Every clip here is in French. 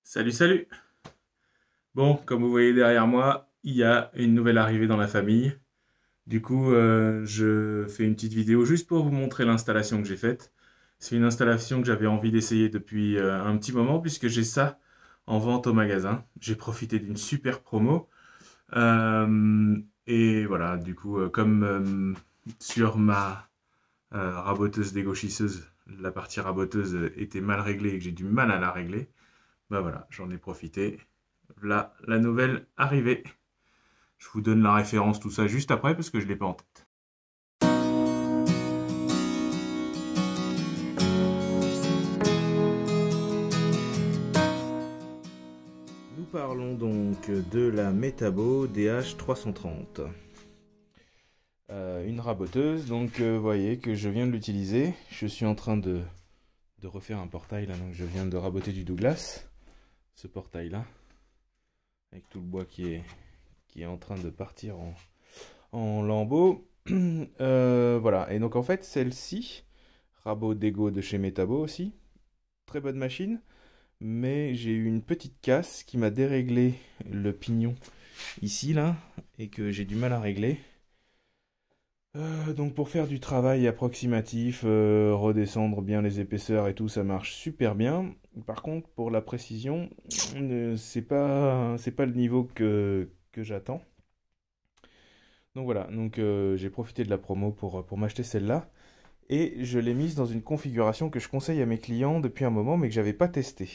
Salut, salut! Bon, comme vous voyez derrière moi, il y a une nouvelle arrivée dans la famille. Du coup, je fais une petite vidéo juste pour vous montrer l'installation que j'ai faite. C'est une installation que j'avais envie d'essayer depuis un petit moment puisque j'ai ça en vente au magasin. J'ai profité d'une super promo. Et voilà, du coup, comme sur ma raboteuse dégauchisseuse, la partie raboteuse était mal réglée et que j'ai du mal à la régler, bah voilà, j'en ai profité. Là, la nouvelle arrivée. Je vous donne la référence, tout ça juste après parce que je ne l'ai pas en tête. Nous parlons donc de la Metabo DH330. Une raboteuse, donc vous voyez que je viens de l'utiliser. Je suis en train de refaire un portail là, donc je viens de raboter du Douglas. Ce portail là, avec tout le bois qui est en train de partir en lambeaux. Voilà, et donc en fait celle-ci, rabot Dego de chez Metabo aussi, très bonne machine, mais j'ai eu une petite casse qui m'a déréglé le pignon ici là, et que j'ai du mal à régler. Donc pour faire du travail approximatif, redescendre bien les épaisseurs et tout, ça marche super bien. Par contre pour la précision, c'est pas le niveau que j'attends. Donc voilà, donc j'ai profité de la promo pour m'acheter celle-là. Et je l'ai mise dans une configuration que je conseille à mes clients depuis un moment, mais que j'avais pas testé.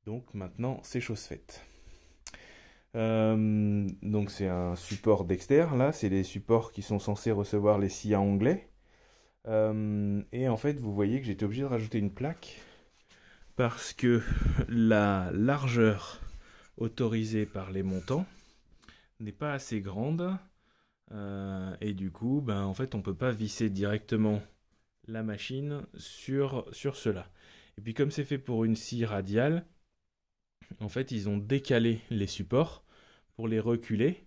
Donc maintenant, c'est chose faite. Donc c'est un support Dexter, là, c'est les supports qui sont censés recevoir les scies à onglet. Et en fait, vous voyez que j'étais obligé de rajouter une plaque parce que la largeur autorisée par les montants n'est pas assez grande. Et du coup, ben, en fait, on ne peut pas visser directement la machine sur cela. Et puis comme c'est fait pour une scie radiale, en fait, ils ont décalé les supports pour les reculer.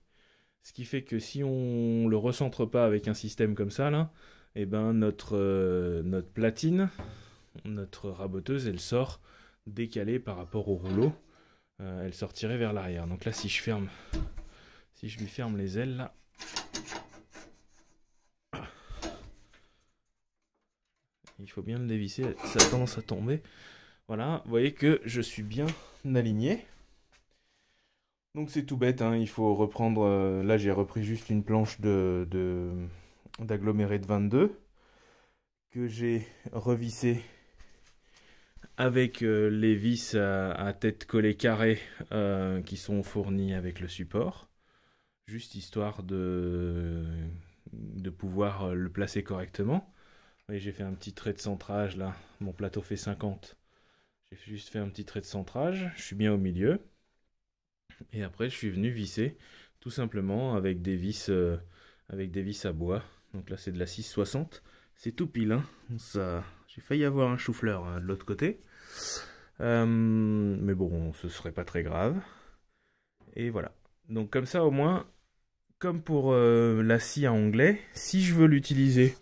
Ce qui fait que si on le recentre pas avec un système comme ça, là, et ben notre platine, notre raboteuse, elle sort décalée par rapport au rouleau. Elle sortirait vers l'arrière. Donc là, si je lui ferme les ailes, là, il faut bien le dévisser, ça a tendance à tomber. Voilà, vous voyez que je suis bien aligné. Donc c'est tout bête, hein, il faut reprendre... là j'ai repris juste une planche d'aggloméré de 22 que j'ai revissé avec les vis à tête collée carrée qui sont fournies avec le support. Juste histoire de pouvoir le placer correctement. Et j'ai fait un petit trait de centrage là, mon plateau fait 50. J'ai juste fait un petit trait de centrage, je suis bien au milieu. Et après je suis venu visser tout simplement avec des vis à bois. Donc là c'est de la 660. C'est tout pile, hein. J'ai failli avoir un chou-fleur de l'autre côté. Mais bon, ce serait pas très grave. Et voilà. Donc comme ça au moins, comme pour la scie à onglet, si je veux l'utiliser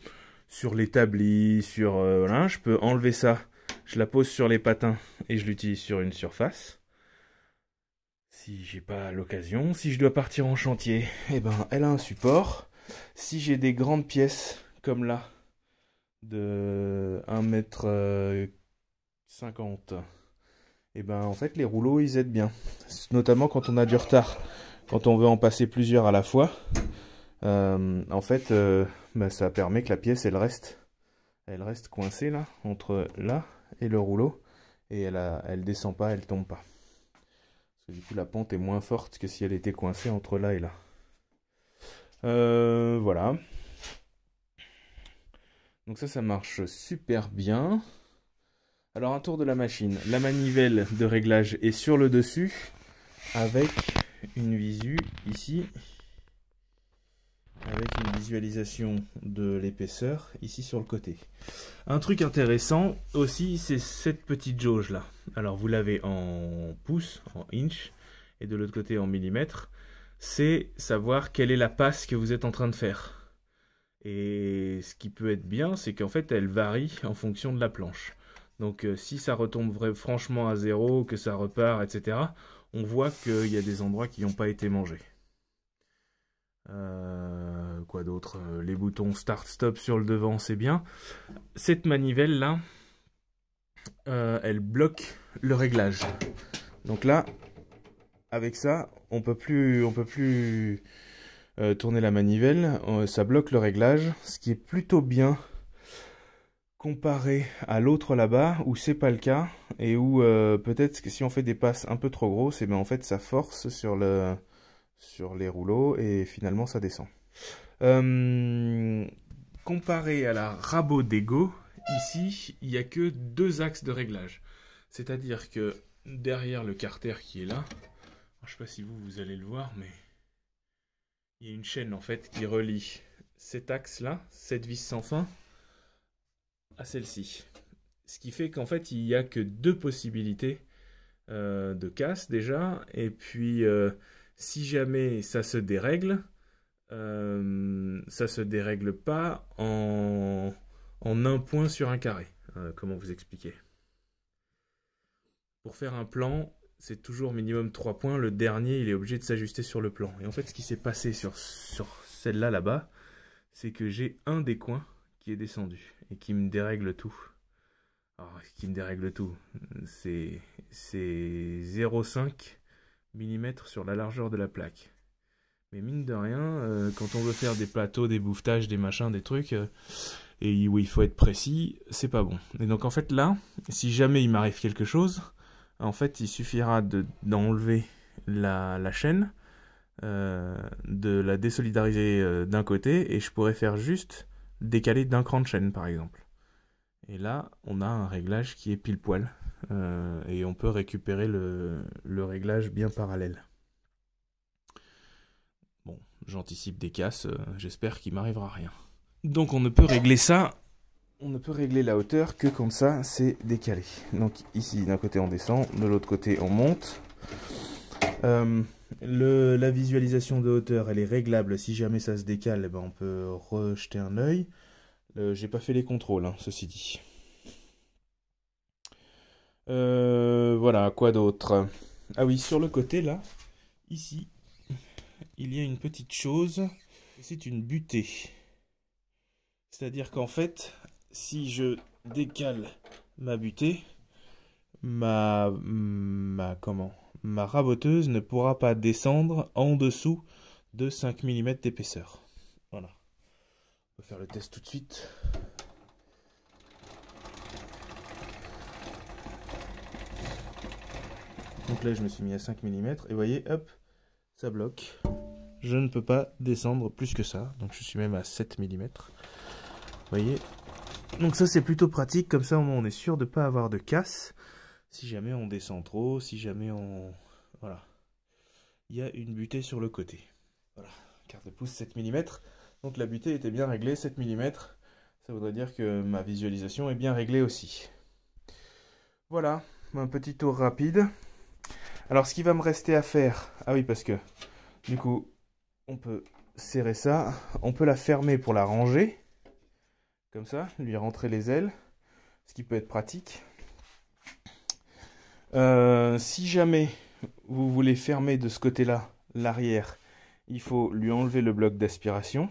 sur l'établi, voilà, je peux enlever ça, je la pose sur les patins et je l'utilise sur une surface. Si j'ai pas l'occasion, si je dois partir en chantier, eh ben elle a un support. Si j'ai des grandes pièces comme là, de 1,50 m, et ben en fait les rouleaux ils aident bien, notamment quand on a du retard, quand on veut en passer plusieurs à la fois. En fait ben, ça permet que la pièce elle reste coincée là, entre là et le rouleau, et elle descend pas, elle tombe pas. Parce que du coup la pente est moins forte que si elle était coincée entre là et là. Voilà. Donc ça marche super bien. Alors un tour de la machine. La manivelle de réglage est sur le dessus avec une visu ici. Avec une visualisation de l'épaisseur ici sur le côté. Un truc intéressant aussi, c'est cette petite jauge là. Alors vous l'avez en pouces, en inch, et de l'autre côté en millimètres. C'est savoir quelle est la passe que vous êtes en train de faire. Et ce qui peut être bien, c'est qu'en fait elle varie en fonction de la planche. Donc si ça retombe franchement à zéro, que ça repart, etc., on voit qu'il y a des endroits qui n'ont pas été mangés. Quoi d'autre? Les boutons start-stop sur le devant, c'est bien. Cette manivelle-là, elle bloque le réglage. Donc là, avec ça, on peut plus tourner la manivelle. Ça bloque le réglage, ce qui est plutôt bien comparé à l'autre là-bas où c'est pas le cas et où peut-être que si on fait des passes un peu trop grosses, et ben en fait ça force sur les rouleaux et finalement ça descend. Comparé à la Rabo Dego, ici il n'y a que 2 axes de réglage. C'est-à-dire que derrière le carter qui est là, je ne sais pas si vous allez le voir, mais il y a une chaîne en fait qui relie cet axe-là, cette vis sans fin, à celle-ci. Ce qui fait qu'en fait il n'y a que 2 possibilités de casse déjà, et puis si jamais ça se dérègle, ça se dérègle pas en un point sur un carré. Comment vous expliquer? Pour faire un plan, c'est toujours minimum 3 points. Le dernier, il est obligé de s'ajuster sur le plan. Et en fait, ce qui s'est passé sur celle-là, là-bas, c'est que j'ai un des coins qui est descendu et qui me dérègle tout. Alors, qui me dérègle tout, c'est 0,5 mm sur la largeur de la plaque. Mais mine de rien, quand on veut faire des plateaux, des bouffetages, des machins, des trucs, et où il faut être précis, c'est pas bon. Et donc en fait là, si jamais il m'arrive quelque chose, en fait il suffira d'enlever la chaîne, de la désolidariser d'un côté, et je pourrais faire juste décaler d'un cran de chaîne par exemple. Et là, on a un réglage qui est pile poil, et on peut récupérer le réglage bien parallèle. Bon, j'anticipe des casses, j'espère qu'il m'arrivera rien. Donc on ne peut régler ça, on ne peut régler la hauteur que quand ça c'est décalé. Donc ici d'un côté on descend, de l'autre côté on monte. La visualisation de hauteur elle est réglable, si jamais ça se décale, eh ben, on peut rejeter un œil. J'ai pas fait les contrôles, hein, ceci dit. Voilà, quoi d'autre? Ah oui, sur le côté là, ici, il y a une petite chose, c'est une butée. C'est-à-dire qu'en fait, si je décale ma butée, ma raboteuse ne pourra pas descendre en dessous de 5 mm d'épaisseur. Voilà. On va faire le test tout de suite. Donc là, je me suis mis à 5 mm et vous voyez, hop, ça bloque. Je ne peux pas descendre plus que ça. Donc je suis même à 7 mm. Vous voyez? Donc ça c'est plutôt pratique, comme ça on est sûr de ne pas avoir de casse. Si jamais on descend trop, si jamais on... Voilà. Il y a une butée sur le côté. Voilà, carte de pouce 7 mm. Donc la butée était bien réglée, 7 mm. Ça voudrait dire que ma visualisation est bien réglée aussi. Voilà, un petit tour rapide. Alors ce qui va me rester à faire... Ah oui, parce que du coup, on peut serrer ça. On peut la fermer pour la ranger. Comme ça, lui rentrer les ailes, ce qui peut être pratique. Si jamais vous voulez fermer de ce côté-là l'arrière, il faut lui enlever le bloc d'aspiration.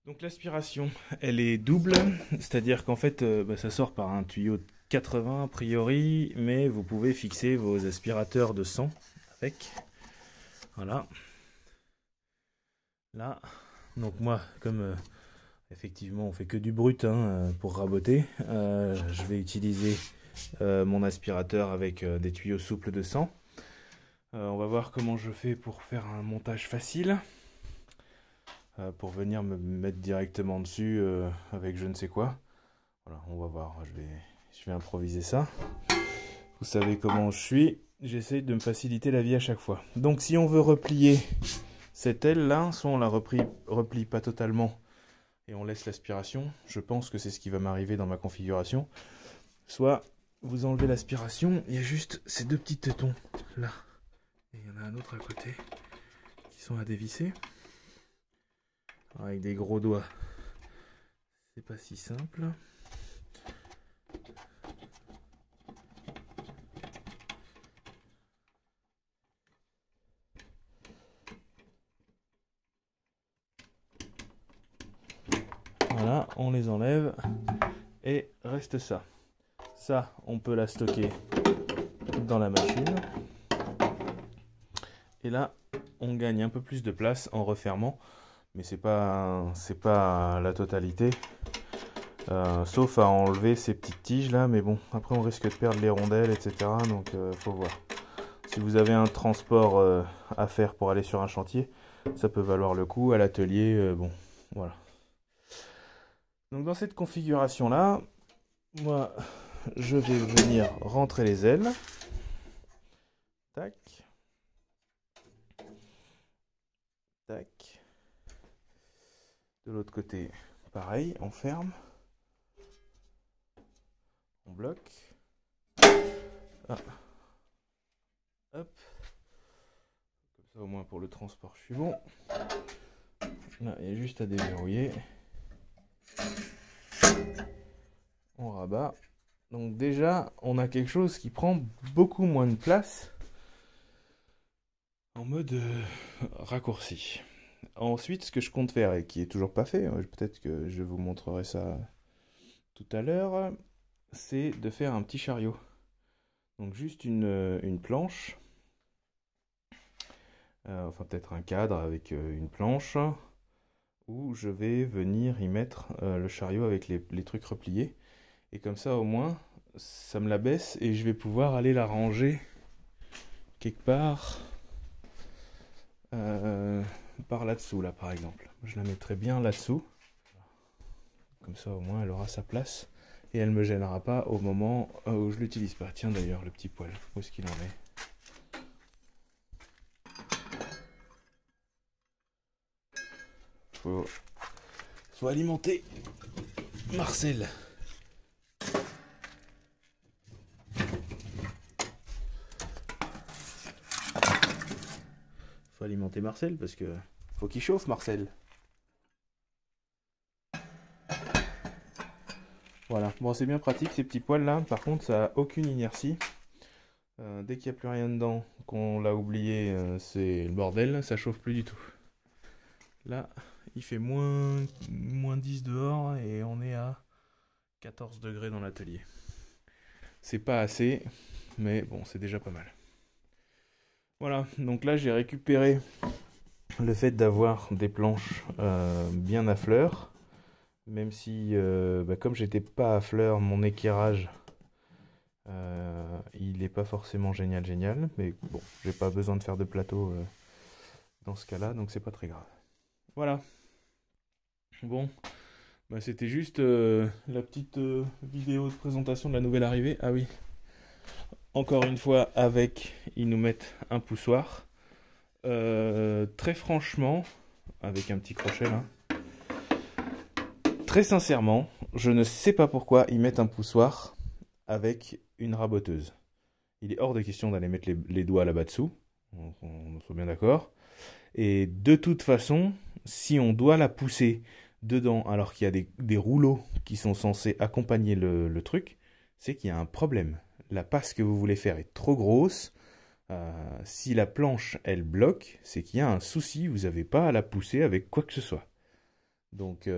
Donc l'aspiration, elle est double, c'est-à-dire qu'en fait, ça sort par un tuyau de 80 a priori, mais vous pouvez fixer vos aspirateurs de 100 avec. Voilà. Là, donc moi, comme... effectivement, on fait que du brut pour raboter. Je vais utiliser mon aspirateur avec des tuyaux souples de 100. On va voir comment je fais pour faire un montage facile. Pour venir me mettre directement dessus avec je ne sais quoi. Voilà, on va voir. Je vais improviser ça. Vous savez comment je suis. J'essaie de me faciliter la vie à chaque fois. Donc si on veut replier cette aile là, soit on la replie pas totalement et on laisse l'aspiration, je pense que c'est ce qui va m'arriver dans ma configuration, soit vous enlevez l'aspiration, il y a juste ces 2 petits tétons là, et il y en a un autre à côté, qui sont à dévisser, avec des gros doigts, c'est pas si simple, on les enlève et reste ça. Ça, on peut la stocker dans la machine. Et là, on gagne un peu plus de place en refermant, mais c'est pas la totalité. Sauf à enlever ces petites tiges là, mais bon, après on risque de perdre les rondelles, etc. Donc faut voir. Si vous avez un transport à faire pour aller sur un chantier, ça peut valoir le coup. À l'atelier, bon, voilà. Donc dans cette configuration là, moi je vais venir rentrer les ailes. Tac. Tac. De l'autre côté, pareil, on ferme. On bloque. Ah. Hop. Comme ça au moins pour le transport je suis bon. Là il y a juste à déverrouiller. On rabat. Donc déjà on a quelque chose qui prend beaucoup moins de place en mode raccourci. Ensuite ce que je compte faire et qui est toujours pas fait, peut-être que je vous montrerai ça tout à l'heure, c'est de faire un petit chariot. Donc juste une planche, enfin peut-être un cadre avec une planche, où je vais venir y mettre le chariot avec les trucs repliés. Et comme ça au moins, ça me la baisse et je vais pouvoir aller la ranger quelque part par là-dessous, là par exemple. Je la mettrai bien là-dessous. Comme ça au moins elle aura sa place. Et elle ne me gênera pas au moment où je l'utilise pas. Tiens d'ailleurs, le petit poêle, où est-ce qu'il en est? Faut alimenter Marcel. Faut alimenter Marcel parce que faut qu'il chauffe Marcel. Voilà, bon c'est bien pratique ces petits poêles là, par contre ça n'a aucune inertie. Dès qu'il n'y a plus rien dedans, qu'on l'a oublié, c'est le bordel, ça chauffe plus du tout. Là, il fait moins 10 dehors et on est à 14 degrés dans l'atelier. C'est pas assez, mais bon, c'est déjà pas mal. Voilà, donc là j'ai récupéré le fait d'avoir des planches bien à fleur. Même si, comme j'étais pas à fleur, mon équerrage, il n'est pas forcément génial. Mais bon, j'ai pas besoin de faire de plateau dans ce cas-là, donc c'est pas très grave. Voilà. Bon, c'était juste la petite vidéo de présentation de la nouvelle arrivée. Ah oui, encore une fois, ils nous mettent un poussoir. Très franchement, avec un petit crochet là. Très sincèrement, je ne sais pas pourquoi ils mettent un poussoir avec une raboteuse. Il est hors de question d'aller mettre les doigts là-bas dessous, on soit bien d'accord. Et de toute façon, si on doit la pousser dedans alors qu'il y a des rouleaux qui sont censés accompagner le truc, c'est qu'il y a un problème. La passe que vous voulez faire est trop grosse. Si la planche, elle bloque, c'est qu'il y a un souci, vous n'avez pas à la pousser avec quoi que ce soit. Donc...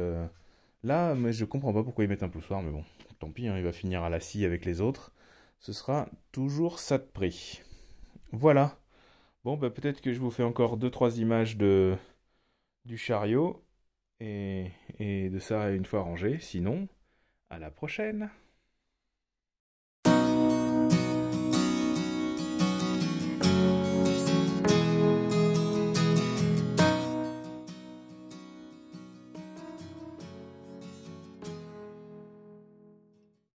là, mais je comprends pas pourquoi ils mettent un poussoir, mais bon, tant pis, hein, il va finir à la scie avec les autres. Ce sera toujours ça de prix. Voilà. Bon, peut-être que je vous fais encore 2-3 images du chariot et de ça une fois rangé. Sinon, à la prochaine.